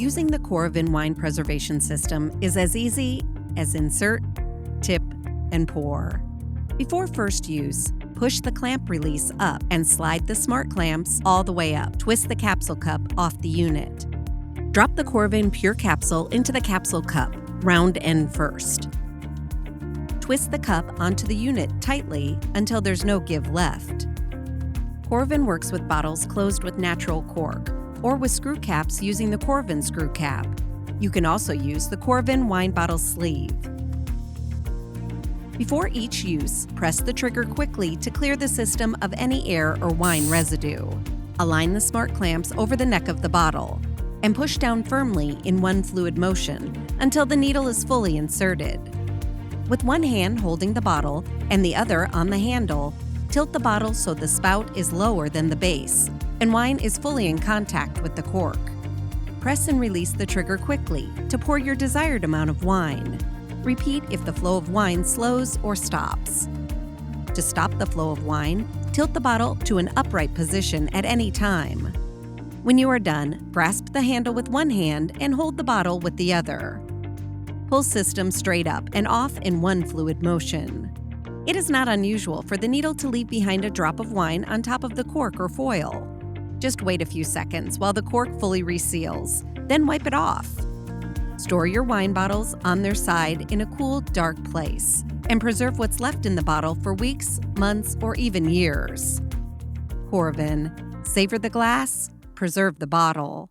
Using the Coravin Wine Preservation System is as easy as insert, tip, and pour. Before first use, push the clamp release up and slide the smart clamps all the way up. Twist the capsule cup off the unit. Drop the Coravin Pure Capsule into the Capsule Cup, round end first. Twist the cup onto the unit tightly until there's no give left. Coravin works with bottles closed with natural cork, or with screw caps using the Coravin screw cap. You can also use the Coravin wine bottle sleeve. Before each use, press the trigger quickly to clear the system of any air or wine residue. Align the smart clamps over the neck of the bottle and push down firmly in one fluid motion until the needle is fully inserted. With one hand holding the bottle and the other on the handle, tilt the bottle so the spout is lower than the base and wine is fully in contact with the cork. Press and release the trigger quickly to pour your desired amount of wine. Repeat if the flow of wine slows or stops. To stop the flow of wine, tilt the bottle to an upright position at any time. When you are done, grasp the handle with one hand and hold the bottle with the other. Pull system straight up and off in one fluid motion. It is not unusual for the needle to leave behind a drop of wine on top of the cork or foil. Just wait a few seconds while the cork fully reseals, then wipe it off. Store your wine bottles on their side in a cool, dark place, and preserve what's left in the bottle for weeks, months, or even years. Coravin, savor the glass, preserve the bottle.